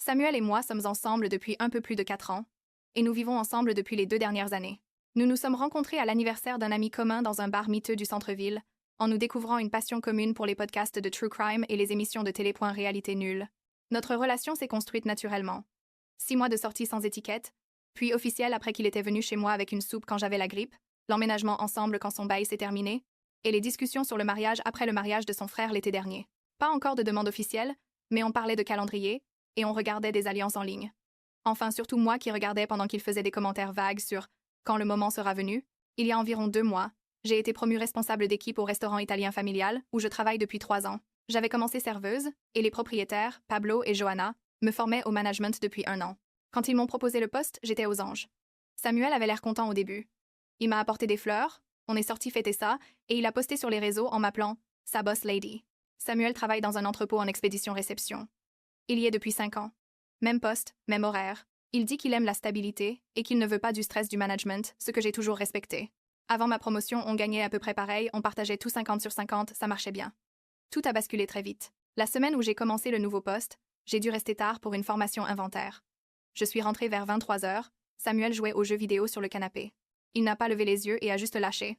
Samuel et moi sommes ensemble depuis un peu plus de 4 ans, et nous vivons ensemble depuis les 2 dernières années. Nous nous sommes rencontrés à l'anniversaire d'un ami commun dans un bar miteux du centre-ville, en nous découvrant une passion commune pour les podcasts de True Crime et les émissions de télé. Réalité nulle. Notre relation s'est construite naturellement. 6 mois de sortie sans étiquette, puis officielle après qu'il était venu chez moi avec une soupe quand j'avais la grippe, l'emménagement ensemble quand son bail s'est terminé, et les discussions sur le mariage après le mariage de son frère l'été dernier. Pas encore de demande officielle, mais on parlait de calendrier, et on regardait des alliances en ligne. Enfin, surtout moi qui regardais pendant qu'il faisait des commentaires vagues sur « quand le moment sera venu ». Il y a environ 2 mois, j'ai été promue responsable d'équipe au restaurant italien familial où je travaille depuis 3 ans. J'avais commencé serveuse, et les propriétaires, Pablo et Johanna, me formaient au management depuis 1 an. Quand ils m'ont proposé le poste, j'étais aux anges. Samuel avait l'air content au début. Il m'a apporté des fleurs, on est sorti fêter ça, et il a posté sur les réseaux en m'appelant « sa boss lady ». Samuel travaille dans un entrepôt en expédition réception. Il y est depuis 5 ans. Même poste, même horaire. Il dit qu'il aime la stabilité et qu'il ne veut pas du stress du management, ce que j'ai toujours respecté. Avant ma promotion, on gagnait à peu près pareil, on partageait tout 50 sur 50, ça marchait bien. Tout a basculé très vite. La semaine où j'ai commencé le nouveau poste, j'ai dû rester tard pour une formation inventaire. Je suis rentrée vers 23 heures, Samuel jouait aux jeux vidéo sur le canapé. Il n'a pas levé les yeux et a juste lâché.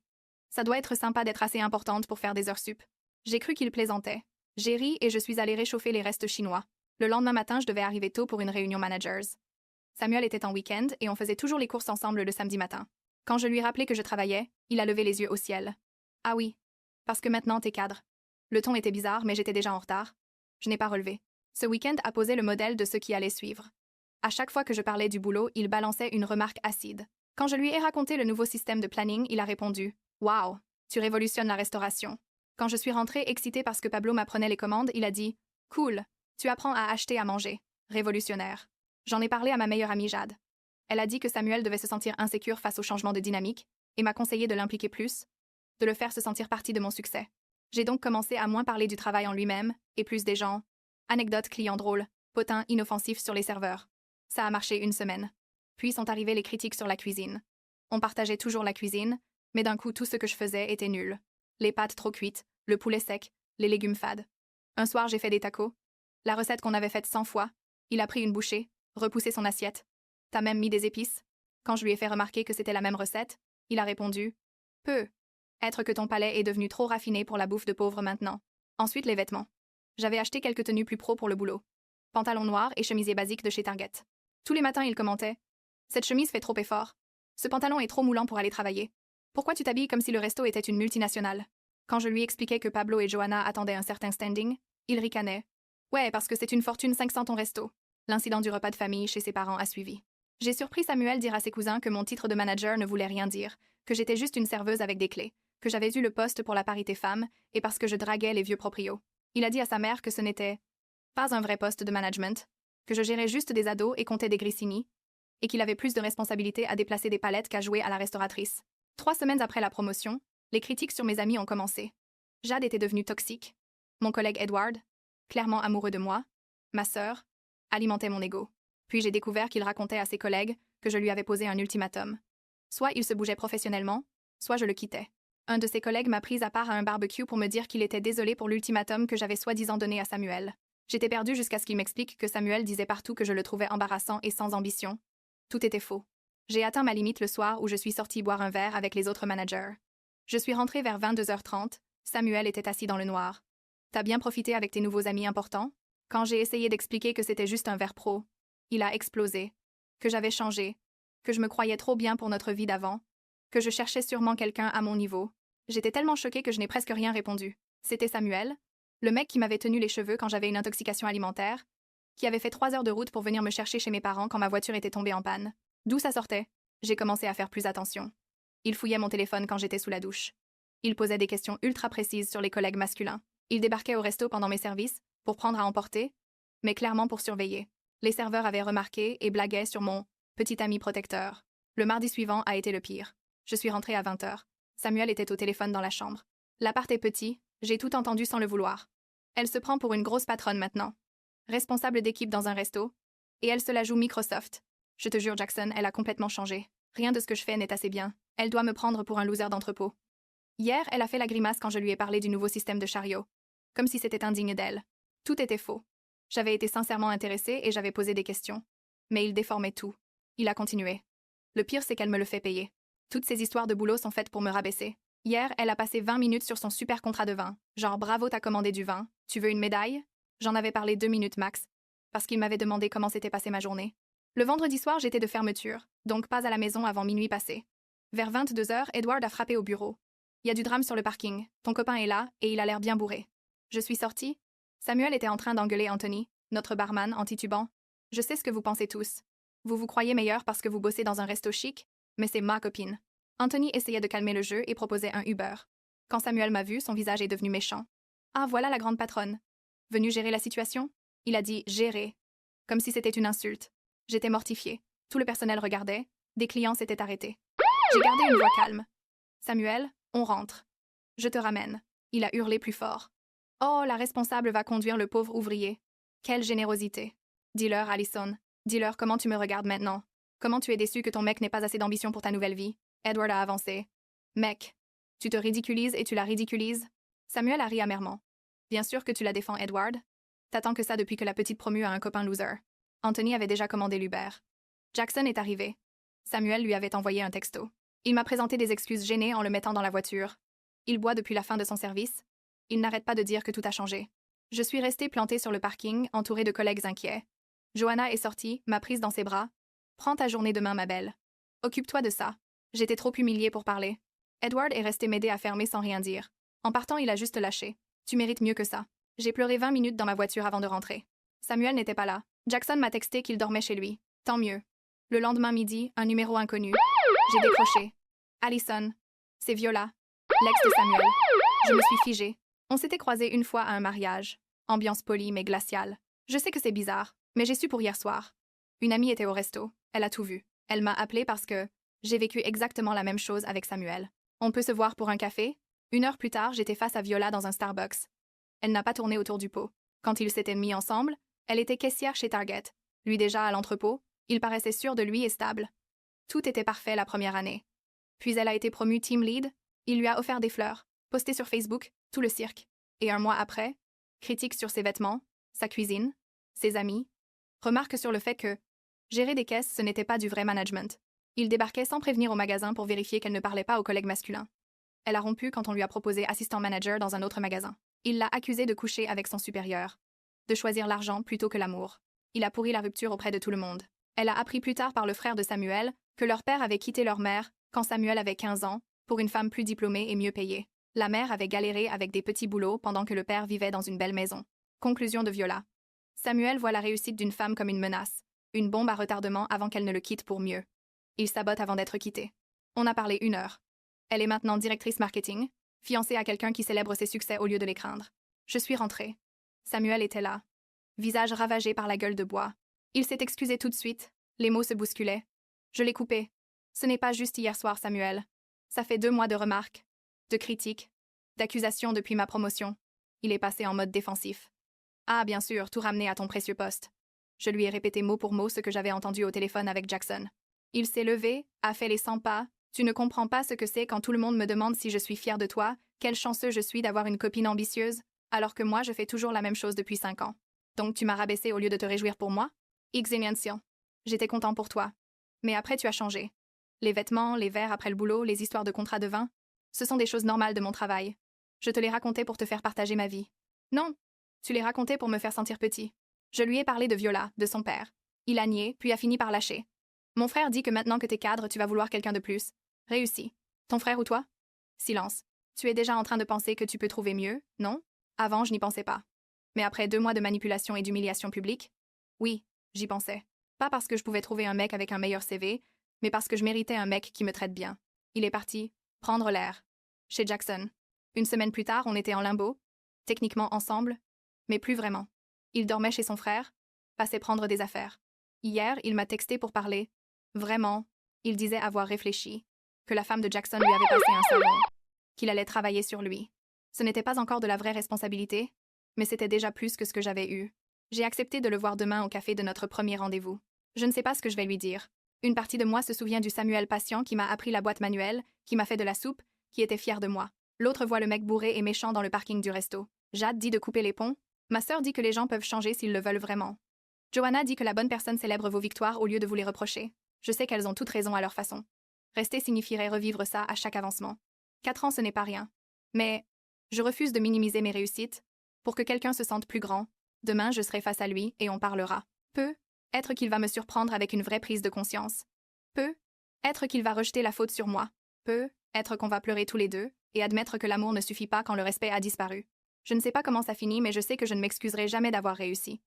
Ça doit être sympa d'être assez importante pour faire des heures sup. J'ai cru qu'il plaisantait. J'ai ri et je suis allée réchauffer les restes chinois. Le lendemain matin, je devais arriver tôt pour une réunion managers. Samuel était en week-end et on faisait toujours les courses ensemble le samedi matin. Quand je lui ai rappelé que je travaillais, il a levé les yeux au ciel. Ah oui, parce que maintenant t'es cadre. Le ton était bizarre, mais j'étais déjà en retard. Je n'ai pas relevé. Ce week-end a posé le modèle de ce qui allait suivre. À chaque fois que je parlais du boulot, il balançait une remarque acide. Quand je lui ai raconté le nouveau système de planning, il a répondu « Wow, tu révolutionnes la restauration ». Quand je suis rentrée excitée parce que Pablo m'apprenait les commandes, il a dit « Cool, tu apprends à acheter à manger. Révolutionnaire ». J'en ai parlé à ma meilleure amie Jade. Elle a dit que Samuel devait se sentir insécure face au changement de dynamique et m'a conseillé de l'impliquer plus, de le faire se sentir partie de mon succès. J'ai donc commencé à moins parler du travail en lui-même et plus des gens. Anecdotes clients drôles, potins inoffensifs sur les serveurs. Ça a marché une semaine. Puis sont arrivées les critiques sur la cuisine. On partageait toujours la cuisine, mais d'un coup tout ce que je faisais était nul. Les pâtes trop cuites, le poulet sec, les légumes fades. Un soir j'ai fait des tacos. La recette qu'on avait faite 100 fois. Il a pris une bouchée, repoussé son assiette. T'as même mis des épices? Quand je lui ai fait remarquer que c'était la même recette, il a répondu « Peu. Être que ton palais est devenu trop raffiné pour la bouffe de pauvres maintenant. » Ensuite les vêtements. J'avais acheté quelques tenues plus pro pour le boulot. Pantalon noir et chemisier basique de chez Target. Tous les matins il commentait « Cette chemise fait trop effort. Ce pantalon est trop moulant pour aller travailler. Pourquoi tu t'habilles comme si le resto était une multinationale? » Quand je lui expliquais que Pablo et Johanna attendaient un certain standing, il ricanait. « Ouais, parce que c'est une fortune 500 ton resto. » L'incident du repas de famille chez ses parents a suivi. J'ai surpris Samuel dire à ses cousins que mon titre de manager ne voulait rien dire, que j'étais juste une serveuse avec des clés, que j'avais eu le poste pour la parité femme et parce que je draguais les vieux proprios. Il a dit à sa mère que ce n'était pas un vrai poste de management, que je gérais juste des ados et comptais des grissini, et qu'il avait plus de responsabilités à déplacer des palettes qu'à jouer à la restauratrice. 3 semaines après la promotion, les critiques sur mes amis ont commencé. Jade était devenue toxique. Mon collègue Edward, clairement amoureux de moi, ma sœur, alimentait mon ego. Puis j'ai découvert qu'il racontait à ses collègues que je lui avais posé un ultimatum. Soit il se bougeait professionnellement, soit je le quittais. Un de ses collègues m'a prise à part à un barbecue pour me dire qu'il était désolé pour l'ultimatum que j'avais soi-disant donné à Samuel. J'étais perdue jusqu'à ce qu'il m'explique que Samuel disait partout que je le trouvais embarrassant et sans ambition. Tout était faux. J'ai atteint ma limite le soir où je suis sortie boire un verre avec les autres managers. Je suis rentrée vers 22h30, Samuel était assis dans le noir. T'as bien profité avec tes nouveaux amis importants? Quand j'ai essayé d'expliquer que c'était juste un verre pro, il a explosé, que j'avais changé, que je me croyais trop bien pour notre vie d'avant, que je cherchais sûrement quelqu'un à mon niveau. J'étais tellement choquée que je n'ai presque rien répondu. C'était Samuel, le mec qui m'avait tenu les cheveux quand j'avais une intoxication alimentaire, qui avait fait 3 heures de route pour venir me chercher chez mes parents quand ma voiture était tombée en panne. D'où ça sortait? J'ai commencé à faire plus attention. Il fouillait mon téléphone quand j'étais sous la douche. Il posait des questions ultra précises sur les collègues masculins. Il débarquait au resto pendant mes services, pour prendre à emporter, mais clairement pour surveiller. Les serveurs avaient remarqué et blaguaient sur mon petit ami protecteur. Le mardi suivant a été le pire. Je suis rentrée à 20h. Samuel était au téléphone dans la chambre. L'appart est petit, j'ai tout entendu sans le vouloir. Elle se prend pour une grosse patronne maintenant. Responsable d'équipe dans un resto. Et elle se la joue Microsoft. Je te jure, Jackson, elle a complètement changé. Rien de ce que je fais n'est assez bien. Elle doit me prendre pour un loser d'entrepôt. Hier, elle a fait la grimace quand je lui ai parlé du nouveau système de chariot. Comme si c'était indigne d'elle. Tout était faux. J'avais été sincèrement intéressée et j'avais posé des questions. Mais il déformait tout. Il a continué. Le pire, c'est qu'elle me le fait payer. Toutes ces histoires de boulot sont faites pour me rabaisser. Hier, elle a passé 20 minutes sur son super contrat de vin. Genre, bravo, t'as commandé du vin. Tu veux une médaille? J'en avais parlé 2 minutes max, parce qu'il m'avait demandé comment s'était passée ma journée. Le vendredi soir, j'étais de fermeture, donc pas à la maison avant minuit passé. Vers 22h, Edward a frappé au bureau. Il y a du drame sur le parking. Ton copain est là, et il a l'air bien bourré. Je suis sortie. Samuel était en train d'engueuler Anthony, notre barman, en titubant. Je sais ce que vous pensez tous. Vous vous croyez meilleur parce que vous bossez dans un resto chic, mais c'est ma copine. Anthony essayait de calmer le jeu et proposait un Uber. Quand Samuel m'a vu, son visage est devenu méchant. Ah, voilà la grande patronne. Venu gérer la situation? Il a dit gérer. Comme si c'était une insulte. J'étais mortifiée. Tout le personnel regardait. Des clients s'étaient arrêtés. J'ai gardé une voix calme. Samuel, on rentre. Je te ramène. Il a hurlé plus fort. Oh, la responsable va conduire le pauvre ouvrier. Quelle générosité. Dis-leur, Allison. Dis-leur comment tu me regardes maintenant. Comment tu es déçu que ton mec n'ait pas assez d'ambition pour ta nouvelle vie. Edward a avancé. Mec, tu te ridiculises et tu la ridiculises? Samuel a ri amèrement. Bien sûr que tu la défends, Edward. T'attends que ça depuis que la petite promue a un copain loser. Anthony avait déjà commandé l'Uber. Jackson est arrivé. Samuel lui avait envoyé un texto. Il m'a présenté des excuses gênées en le mettant dans la voiture. Il boit depuis la fin de son service. Il n'arrête pas de dire que tout a changé. Je suis restée plantée sur le parking, entourée de collègues inquiets. Joanna est sortie, m'a prise dans ses bras. Prends ta journée demain, ma belle. Occupe-toi de ça. J'étais trop humiliée pour parler. Edward est resté m'aider à fermer sans rien dire. En partant, il a juste lâché. Tu mérites mieux que ça. J'ai pleuré 20 minutes dans ma voiture avant de rentrer. Samuel n'était pas là. Jackson m'a texté qu'il dormait chez lui. Tant mieux. Le lendemain midi, un numéro inconnu. J'ai décroché. Allison. C'est Viola, l'ex de Samuel. Je me suis figée. On s'était croisés une fois à un mariage. Ambiance polie mais glaciale. Je sais que c'est bizarre, mais j'ai su pour hier soir. Une amie était au resto. Elle a tout vu. Elle m'a appelée parce que j'ai vécu exactement la même chose avec Samuel. On peut se voir pour un café? 1 heure plus tard, j'étais face à Viola dans un Starbucks. Elle n'a pas tourné autour du pot. Quand ils s'étaient mis ensemble, elle était caissière chez Target. Lui déjà à l'entrepôt, il paraissait sûr de lui et stable. Tout était parfait la première année. Puis elle a été promue team lead, il lui a offert des fleurs, posté sur Facebook, tout le cirque. Et 1 mois après, critique sur ses vêtements, sa cuisine, ses amis, remarque sur le fait que gérer des caisses, ce n'était pas du vrai management. Il débarquait sans prévenir au magasin pour vérifier qu'elle ne parlait pas aux collègues masculins. Elle a rompu quand on lui a proposé assistant manager dans un autre magasin. Il l'a accusée de coucher avec son supérieur, de choisir l'argent plutôt que l'amour. Il a pourri la rupture auprès de tout le monde. Elle a appris plus tard par le frère de Samuel que leur père avait quitté leur mère quand Samuel avait 15 ans pour une femme plus diplômée et mieux payée. La mère avait galéré avec des petits boulots pendant que le père vivait dans une belle maison. Conclusion de Viola. Samuel voit la réussite d'une femme comme une menace, une bombe à retardement avant qu'elle ne le quitte pour mieux. Il sabote avant d'être quitté. On a parlé 1 heure. Elle est maintenant directrice marketing, fiancée à quelqu'un qui célèbre ses succès au lieu de les craindre. Je suis rentrée. Samuel était là. Visage ravagé par la gueule de bois. Il s'est excusé tout de suite. Les mots se bousculaient. Je l'ai coupé. Ce n'est pas juste hier soir, Samuel. Ça fait 2 mois de remarques, de critiques, d'accusations depuis ma promotion. Il est passé en mode défensif. Ah, bien sûr, tout ramené à ton précieux poste. Je lui ai répété mot pour mot ce que j'avais entendu au téléphone avec Jackson. Il s'est levé, a fait les 100 pas. Tu ne comprends pas ce que c'est quand tout le monde me demande si je suis fière de toi, quel chanceux je suis d'avoir une copine ambitieuse, alors que moi je fais toujours la même chose depuis 5 ans. Donc tu m'as rabaissé au lieu de te réjouir pour moi? Xéniantion. J'étais content pour toi. Mais après tu as changé. Les vêtements, les verres après le boulot, les histoires de contrat de vin, ce sont des choses normales de mon travail. Je te les racontais pour te faire partager ma vie. Non, tu les racontais pour me faire sentir petit. Je lui ai parlé de Viola, de son père. Il a nié, puis a fini par lâcher. Mon frère dit que maintenant que t'es cadre, tu vas vouloir quelqu'un de plus. Réussi. Ton frère ou toi? Silence. Tu es déjà en train de penser que tu peux trouver mieux, non? Avant, je n'y pensais pas. Mais après 2 mois de manipulation et d'humiliation publique? Oui, j'y pensais. Pas parce que je pouvais trouver un mec avec un meilleur CV, mais parce que je méritais un mec qui me traite bien. Il est parti, prendre l'air. Chez Jackson. 1 semaine plus tard, on était en limbo, techniquement ensemble, mais plus vraiment. Il dormait chez son frère, passait prendre des affaires. Hier, il m'a texté pour parler. Vraiment, il disait avoir réfléchi, que la femme de Jackson lui avait passé un savon, qu'il allait travailler sur lui. Ce n'était pas encore de la vraie responsabilité, mais c'était déjà plus que ce que j'avais eu. J'ai accepté de le voir demain au café de notre premier rendez-vous. Je ne sais pas ce que je vais lui dire. Une partie de moi se souvient du Samuel patient qui m'a appris la boîte manuelle, qui m'a fait de la soupe, qui était fier de moi. L'autre voit le mec bourré et méchant dans le parking du resto. Jade dit de couper les ponts. Ma sœur dit que les gens peuvent changer s'ils le veulent vraiment. Joanna dit que la bonne personne célèbre vos victoires au lieu de vous les reprocher. Je sais qu'elles ont toutes raison à leur façon. Rester signifierait revivre ça à chaque avancement. 4 ans, ce n'est pas rien. Mais je refuse de minimiser mes réussites. Pour que quelqu'un se sente plus grand, demain je serai face à lui et on parlera. Peut-être qu'il va me surprendre avec une vraie prise de conscience. Peut-être qu'il va rejeter la faute sur moi. Peut-être qu'on va pleurer tous les deux et admettre que l'amour ne suffit pas quand le respect a disparu. Je ne sais pas comment ça finit, mais je sais que je ne m'excuserai jamais d'avoir réussi.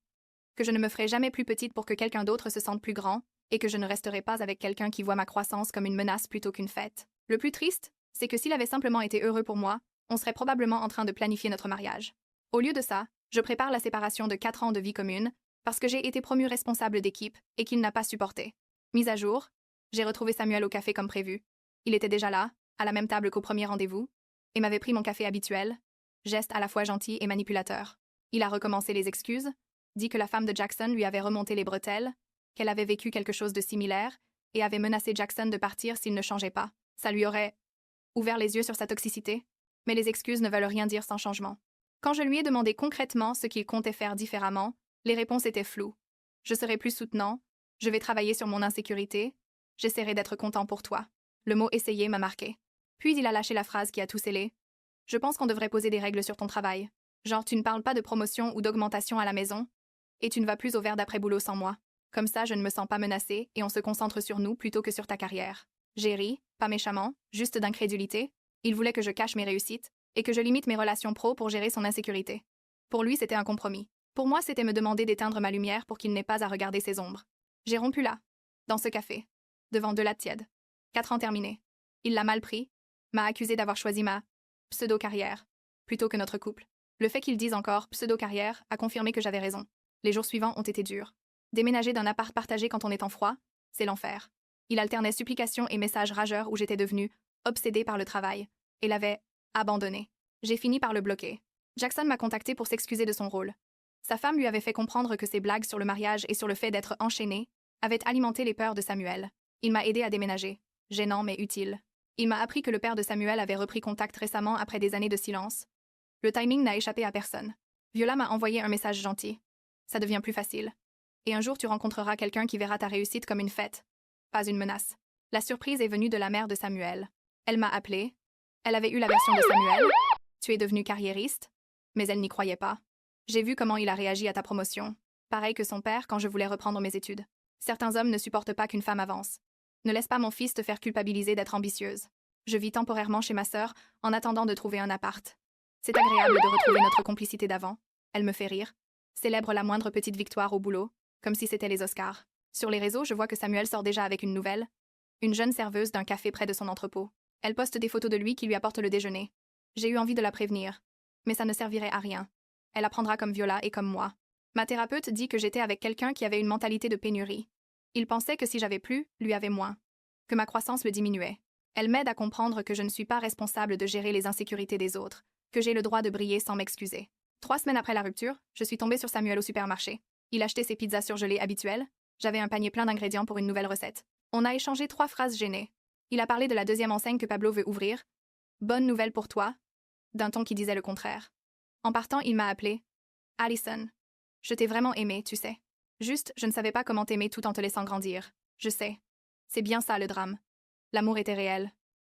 Que je ne me ferai jamais plus petite pour que quelqu'un d'autre se sente plus grand, et que je ne resterai pas avec quelqu'un qui voit ma croissance comme une menace plutôt qu'une fête. Le plus triste, c'est que s'il avait simplement été heureux pour moi, on serait probablement en train de planifier notre mariage. Au lieu de ça, je prépare la séparation de 4 ans de vie commune, parce que j'ai été promue responsable d'équipe et qu'il n'a pas supporté. Mise à jour, j'ai retrouvé Samuel au café comme prévu. Il était déjà là, à la même table qu'au premier rendez-vous, et m'avait pris mon café habituel, geste à la fois gentil et manipulateur. Il a recommencé les excuses, dit que la femme de Jackson lui avait remonté les bretelles, qu'elle avait vécu quelque chose de similaire, et avait menacé Jackson de partir s'il ne changeait pas. Ça lui aurait ouvert les yeux sur sa toxicité, mais les excuses ne veulent rien dire sans changement. Quand je lui ai demandé concrètement ce qu'il comptait faire différemment, les réponses étaient floues. Je serai plus soutenant, je vais travailler sur mon insécurité, j'essaierai d'être content pour toi. Le mot essayer m'a marqué. Puis il a lâché la phrase qui a tout scellé. Je pense qu'on devrait poser des règles sur ton travail. Genre, tu ne parles pas de promotion ou d'augmentation à la maison, et tu ne vas plus au verre d'après-boulot sans moi. Comme ça, je ne me sens pas menacée et on se concentre sur nous plutôt que sur ta carrière. J'ai ri, pas méchamment, juste d'incrédulité. Il voulait que je cache mes réussites et que je limite mes relations pro pour gérer son insécurité. Pour lui, c'était un compromis. Pour moi, c'était me demander d'éteindre ma lumière pour qu'il n'ait pas à regarder ses ombres. J'ai rompu là, dans ce café, devant de la tiède. 4 ans terminés. Il l'a mal pris, m'a accusé d'avoir choisi ma pseudo-carrière plutôt que notre couple. Le fait qu'il dise encore pseudo-carrière a confirmé que j'avais raison. Les jours suivants ont été durs. Déménager d'un appart partagé quand on est en froid, c'est l'enfer. Il alternait supplications et messages rageurs où j'étais devenue obsédée par le travail et l'avait abandonné. J'ai fini par le bloquer. Jackson m'a contacté pour s'excuser de son rôle. Sa femme lui avait fait comprendre que ses blagues sur le mariage et sur le fait d'être enchaîné avaient alimenté les peurs de Samuel. Il m'a aidé à déménager. Gênant mais utile. Il m'a appris que le père de Samuel avait repris contact récemment après des années de silence. Le timing n'a échappé à personne. Viola m'a envoyé un message gentil. Ça devient plus facile. Et un jour tu rencontreras quelqu'un qui verra ta réussite comme une fête, pas une menace. La surprise est venue de la mère de Samuel. Elle m'a appelée. Elle avait eu la version de Samuel. Tu es devenu carriériste. Mais elle n'y croyait pas. J'ai vu comment il a réagi à ta promotion. Pareil que son père quand je voulais reprendre mes études. Certains hommes ne supportent pas qu'une femme avance. Ne laisse pas mon fils te faire culpabiliser d'être ambitieuse. Je vis temporairement chez ma sœur en attendant de trouver un appart. C'est agréable de retrouver notre complicité d'avant. Elle me fait rire. Célèbre la moindre petite victoire au boulot, comme si c'était les Oscars. Sur les réseaux, je vois que Samuel sort déjà avec une nouvelle. Une jeune serveuse d'un café près de son entrepôt. Elle poste des photos de lui qui lui apporte le déjeuner. J'ai eu envie de la prévenir. Mais ça ne servirait à rien. Elle apprendra comme Viola et comme moi. Ma thérapeute dit que j'étais avec quelqu'un qui avait une mentalité de pénurie. Il pensait que si j'avais plus, lui avait moins. Que ma croissance le diminuait. Elle m'aide à comprendre que je ne suis pas responsable de gérer les insécurités des autres, que j'ai le droit de briller sans m'excuser. 3 semaines après la rupture, je suis tombée sur Samuel au supermarché. Il achetait ses pizzas surgelées habituelles. J'avais un panier plein d'ingrédients pour une nouvelle recette. On a échangé 3 phrases gênées. Il a parlé de la deuxième enseigne que Pablo veut ouvrir. Bonne nouvelle pour toi, d'un ton qui disait le contraire. En partant, il m'a appelé Allison. Je t'ai vraiment aimé, tu sais. Juste, je ne savais pas comment t'aimer tout en te laissant grandir. Je sais. C'est bien ça le drame. L'amour était réel,